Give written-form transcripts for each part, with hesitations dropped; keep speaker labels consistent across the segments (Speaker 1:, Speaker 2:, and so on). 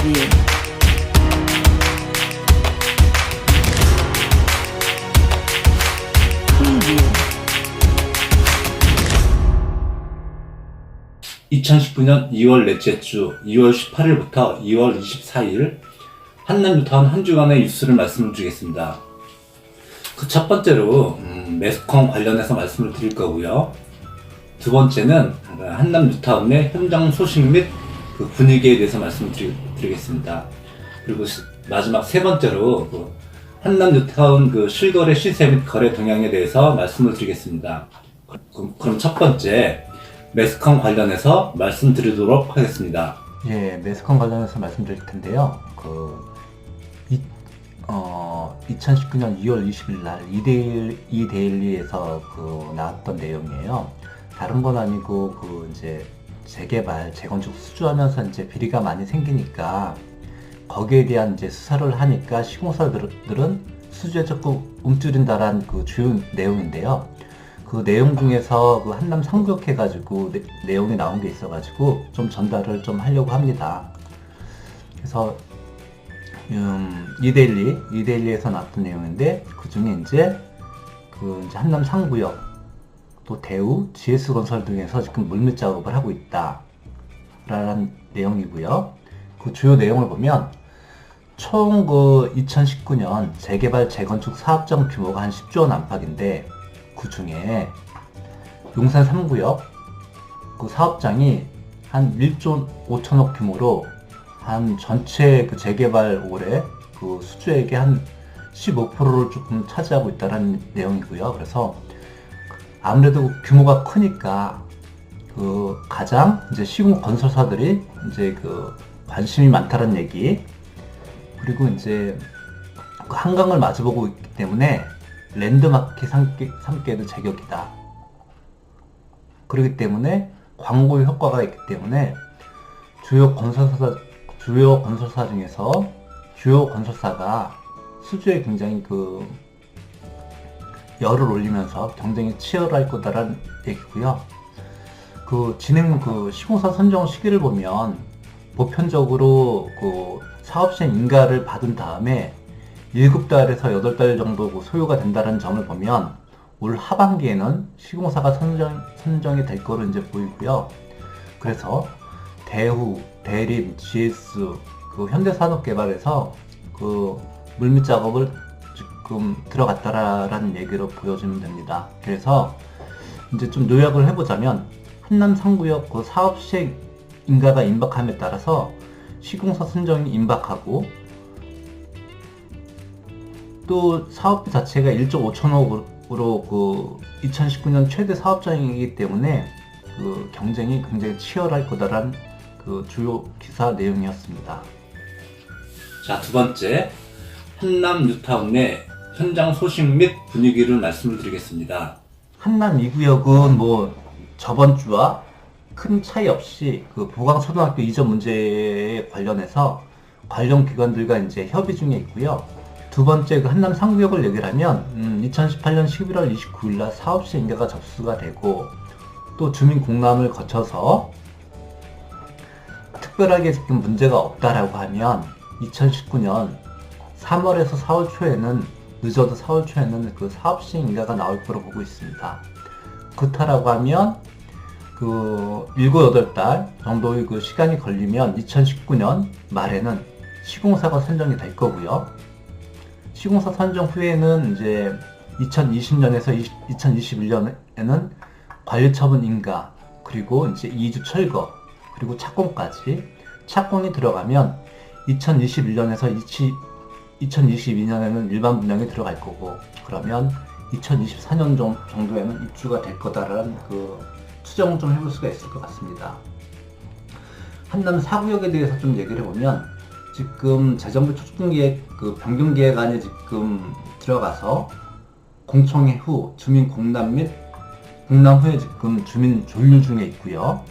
Speaker 1: 프리뷰
Speaker 2: 2019년 2월 넷째 주 2월 18일부터 2월 24일 한남뉴타운 한 주간의 뉴스를 말씀드리겠습니다. 그 첫 번째로 매스컴 관련해서 말씀을 드릴 거고요. 두 번째는 한남뉴타운 내 현장 소식 및 그 분위기에 대해서 말씀드리겠습니다. 그리고 마지막 세 번째로 그 한남뉴타운 그 실거래 시세 및 거래 동향에 대해서 말씀을 드리겠습니다. 그럼 첫 번째 매스컴 관련해서 말씀드리도록 하겠습니다.
Speaker 3: 예, 매스컴 관련해서 말씀드릴 텐데요. 2019년 2월 20일 날 이데일리에서 나왔던 내용이에요. 다른 건 아니고 이제 재개발, 재건축 수주하면서 이제 비리가 많이 생기니까 거기에 대한 이제 수사를 하니까 시공사들은 수주에 조금 움츠린다라는 그 주요 내용인데요. 그 내용 중에서 그 한남 3구역 해가지고 내용이 나온 게 있어가지고 좀 전달을 좀 하려고 합니다. 그래서 이데일리에서 나왔던 내용인데 그 중에 이제 한남 3구역 또 대우, GS건설 등에서 지금 물밑 작업을 하고 있다 라는 내용이고요. 그 주요 내용을 보면 총 2019년 재개발 재건축 사업장 규모가 한 10조 원 안팎인데 그 중에 용산 3구역 그 사업장이 한 1조 5천억 규모로 한 전체 그 재개발 올해 그 수주액의 한 15%를 조금 차지하고 있다는 내용이고요. 그래서 아무래도 규모가 크니까 가장 이제 시공 건설사들이 이제 관심이 많다는 얘기, 그리고 이제 한강을 마주보고 있기 때문에 랜드마켓 삼기에도 제격이다. 그렇기 때문에 광고 효과가 있기 때문에 주요 건설사 중에서 주요 건설사가 수주에 굉장히 열을 올리면서 경쟁이 치열할 거다라는 얘기고요. 시공사 선정 시기를 보면 보편적으로 사업 시행 인가를 받은 다음에 7달에서 8달 정도 소요가 된다는 점을 보면 올 하반기에는 시공사가 선정이 될 거로 이제 보이고요. 그래서 대우, 대림, GS, 현대산업개발에서 물밑 작업을 지금 들어갔다라는 얘기로 보여주면 됩니다. 그래서 이제 좀 요약을 해보자면 한남 3구역 사업 시행 인가가 임박함에 따라서 시공사 선정이 임박하고 또 사업비 자체가 1조 5천억으로 2019년 최대 사업장이기 때문에 경쟁이 굉장히 치열할 거다라는 주요 기사 내용이었습니다.
Speaker 2: 자, 두 번째 한남뉴타운 내 현장 소식 및 분위기를 말씀을 드리겠습니다.
Speaker 3: 한남 2구역은 저번 주와 큰 차이 없이 보강초등학교 이전 문제에 관련해서 관련 기관들과 이제 협의 중에 있고요. 두 번째 한남 3구역을 얘기를 하면 2018년 11월 29일 날 사업시 인가가 접수가 되고 또 주민 공람을 거쳐서 특별하게 지금 문제가 없다라고 하면 2019년 3월에서 4월 초에는 늦어도 4월 초에는 사업 시행 인가가 나올 거로 보고 있습니다. 그렇다라고 하면 7, 8달 정도의 시간이 걸리면 2019년 말에는 시공사가 선정이 될 거고요. 시공사 선정 후에는 이제 2020년에서 2021년에는 관리처분 인가, 그리고 이제 2주 철거, 그리고 착공까지. 착공이 들어가면 2021년에서 2022년에는 일반 분양이 들어갈 거고, 그러면 2024년 정도에는 입주가 될 거다라는 추정을 좀 해볼 수가 있을 것 같습니다. 한남 4구역에 대해서 좀 얘기를 해보면 지금 재정비 촉진계획 변경계획안이 지금 들어가서 공청회 후 주민 공람 및 공람 후에 지금 주민 조율 중에 있고요.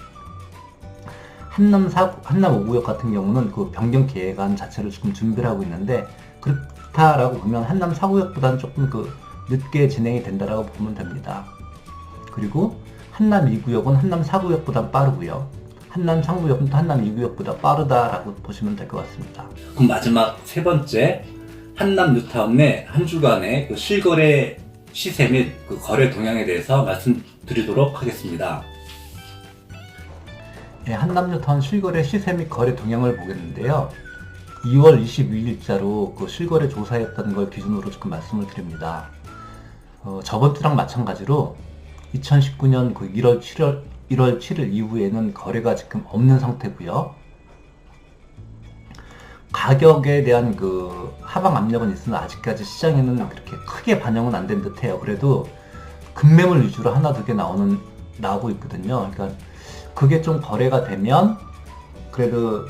Speaker 3: 한남 5구역 같은 경우는 변경 계획안 자체를 지금 준비를 하고 있는데, 그렇다라고 보면 한남 4구역보다는 조금 늦게 진행이 된다라고 보면 됩니다. 그리고 한남 2구역은 한남 4구역보다 빠르고요. 한남 상구역부터 한남 2구역보다 빠르다라고 보시면 될 것 같습니다.
Speaker 2: 그럼 마지막 세 번째, 한남 뉴타운 내 한 주간의 그 실거래 시세 및 그 거래 동향에 대해서 말씀드리도록 하겠습니다.
Speaker 3: 예, 한남 뉴타운 실거래 시세 및 거래 동향을 보겠는데요. 2월 22일자로 그 실거래 조사했던 걸 기준으로 지금 말씀을 드립니다. 저번 주랑 마찬가지로 2019년 그 1월 7일 이후에는 거래가 지금 없는 상태고요. 가격에 대한 그 하방 압력은 있으나 아직까지 시장에는 그렇게 크게 반영은 안 된 듯해요. 그래도 급매물 위주로 하나 두 개 나오고 있거든요. 그러니까 그게 좀 거래가 되면 그래도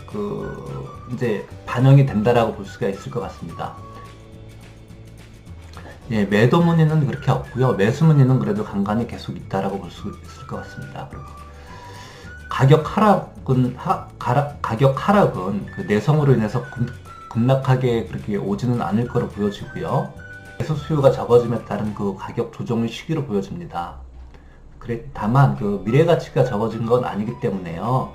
Speaker 3: 이제 반영이 된다라고 볼 수가 있을 것 같습니다. 예, 매도 문의는 그렇게 없고요. 매수 문의는 그래도 간간히 계속 있다라고 볼 수 있을 것 같습니다. 그리고 가격 하락은 그 내성으로 인해서 급락하게 그렇게 오지는 않을 거로 보여지고요. 매수 수요가 적어짐에 따른 그 가격 조정의 시기로 보여집니다. 다만 그 미래 가치가 적어진 건 아니기 때문에요.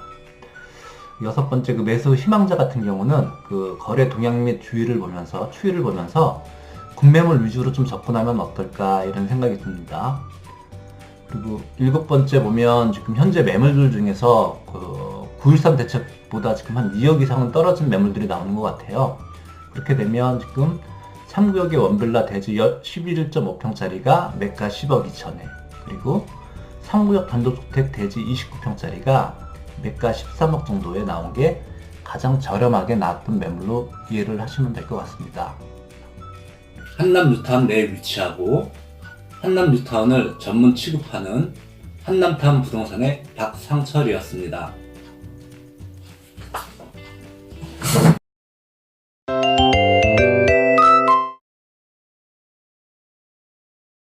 Speaker 3: 여섯 번째, 그 매수 희망자 같은 경우는 그 거래 동향 및 추이를 보면서 급매물 위주로 좀 접근하면 어떨까 이런 생각이 듭니다. 그리고 일곱 번째 보면 지금 현재 매물들 중에서 그 9.13 대책보다 지금 한 2억 이상은 떨어진 매물들이 나오는 것 같아요. 그렇게 되면 지금 3구역의 원빌라 대지 11.5평짜리가 매가 10억 2천에, 그리고 3구역 단독주택 대지 29평짜리가 매가 13억 정도에 나온 게 가장 저렴하게 나왔던 매물로 이해를 하시면 될 것 같습니다.
Speaker 2: 한남 뉴타운 내에 위치하고 한남 뉴타운을 전문 취급하는 한남타운 부동산의 박상철이었습니다.